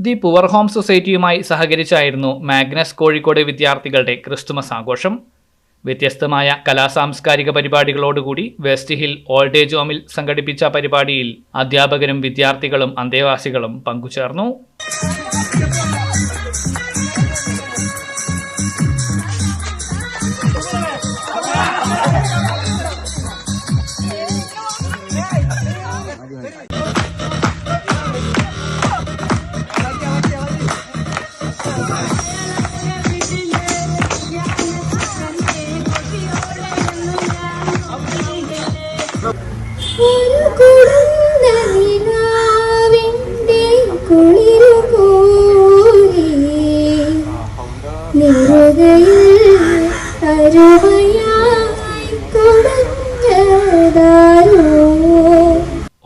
The poor home സൊസൈറ്റിയുമായി സഹകരിച്ചായിരുന്നു Magnus Kozhikode വിദ്യാർത്ഥികളുടെ ക്രിസ്തുമസ് ആഘോഷം. വ്യത്യസ്തമായ കലാസാംസ്കാരിക പരിപാടികളോടുകൂടി വെസ്റ്റ് ഹിൽ ഓൾഡ് ഏജ് ഹോമിൽ സംഘടിപ്പിച്ച പരിപാടിയിൽ അധ്യാപകരും വിദ്യാർത്ഥികളും അന്തേവാസികളും പങ്കുചേർന്നു.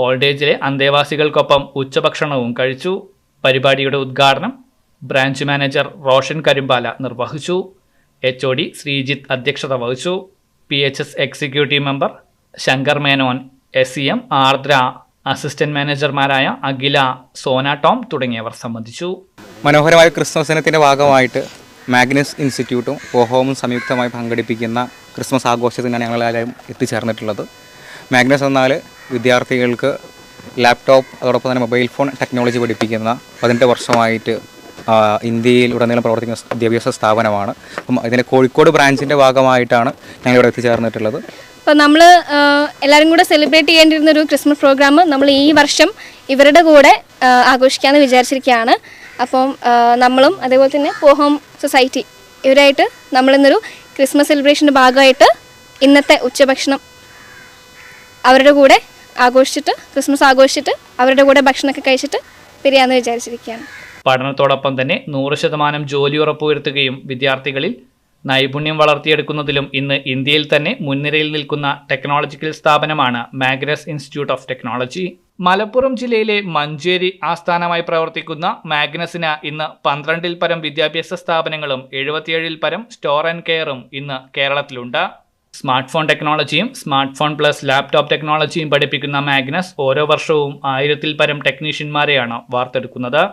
ഓൾഡ് ഏജിലെ അന്തേവാസികൾക്കൊപ്പം ഉച്ചഭക്ഷണവും കഴിച്ചു. പരിപാടിയുടെ ഉദ്ഘാടനം ബ്രാഞ്ച് മാനേജർ റോഷൻ കരുമ്പാല നിർവഹിച്ചു. HOD ശ്രീജിത്ത് അധ്യക്ഷത വഹിച്ചു. PHS executive member Shankar Menon, SEM ആർദ്ര, അസിസ്റ്റന്റ് മാനേജർമാരായ അഖില, സോന ടോം തുടങ്ങിയവർ സംബന്ധിച്ചു. മനോഹരമായ ക്രിസ്മസ് ദിനത്തിൻ്റെ ഭാഗമായിട്ട് മാഗ്നസ് ഇൻസ്റ്റിറ്റ്യൂട്ടും പോഹോമും സംയുക്തമായി സംഘടിപ്പിക്കുന്ന ക്രിസ്മസ് ആഘോഷത്തിനാണ് ഞങ്ങളെല്ലാവരും എത്തിച്ചേർന്നിട്ടുള്ളത്. മാഗ്നസ് എന്നാൽ വിദ്യാർത്ഥികൾക്ക് ലാപ്ടോപ്പ് അതോടൊപ്പം തന്നെ മൊബൈൽ ഫോൺ ടെക്നോളജി പഠിപ്പിക്കുന്ന 18 വർഷമായിട്ട് ഇന്ത്യയിൽ ഉടനീളം പ്രവർത്തിക്കുന്ന വിദ്യാഭ്യാസ സ്ഥാപനമാണ്. അപ്പം ഇതിൻ്റെ കോഴിക്കോട് ബ്രാഞ്ചിൻ്റെ ഭാഗമായിട്ടാണ് ഞങ്ങളിവിടെ എത്തിച്ചേർന്നിട്ടുള്ളത്. അപ്പോൾ നമ്മൾ എല്ലാവരും കൂടെ സെലിബ്രേറ്റ് ചെയ്യേണ്ടിരുന്നൊരു ക്രിസ്മസ് പ്രോഗ്രാം നമ്മൾ ഈ വർഷം ഇവരുടെ കൂടെ ആഘോഷിക്കാമെന്ന് വിചാരിച്ചിരിക്കുകയാണ്. അപ്പം നമ്മളും അതേപോലെ തന്നെ പോഹോം സൊസൈറ്റി ഇവരായിട്ട് നമ്മളിന്നൊരു ക്രിസ്മസ് സെലിബ്രേഷൻ്റെ ഭാഗമായിട്ട് ഇന്നത്തെ ഉച്ചഭക്ഷണം അവരുടെ കൂടെ ആഘോഷിച്ചിട്ട് ക്രിസ്മസ് ആഘോഷിച്ചിട്ട് അവരുടെ കൂടെ ഭക്ഷണമൊക്കെ കഴിച്ചിട്ട് പിരിയാമെന്ന് വിചാരിച്ചിരിക്കുകയാണ്. പഠനത്തോടൊപ്പം തന്നെ 100% ജോലി ഉറപ്പുവരുത്തുകയും വിദ്യാർത്ഥികളിൽ നൈപുണ്യം വളർത്തിയെടുക്കുന്നതിലും ഇന്ന് ഇന്ത്യയിൽ തന്നെ മുൻനിരയിൽ നിൽക്കുന്ന ടെക്നോളജിക്കൽ സ്ഥാപനമാണ് Magnus institute of technology. Malappuram ജില്ലയിലെ മഞ്ചേരി ആസ്ഥാനമായി പ്രവർത്തിക്കുന്ന മാഗ്നസിന് ഇന്ന് 12-ൽ പരം വിദ്യാഭ്യാസ സ്ഥാപനങ്ങളും 77-ൽ പരം സ്റ്റോർ ആൻഡ് കെയറും ഇന്ന് കേരളത്തിലുണ്ട്. സ്മാർട്ട് ഫോൺ ടെക്നോളജിയും സ്മാർട്ട് ഫോൺ പ്ലസ് ലാപ്ടോപ്പ് ടെക്നോളജിയും പഠിപ്പിക്കുന്ന മാഗ്നസ് ഓരോ വർഷവും 1000-ൽ പരം ടെക്നീഷ്യന്മാരെയാണ് വാർത്തെടുക്കുന്നത്.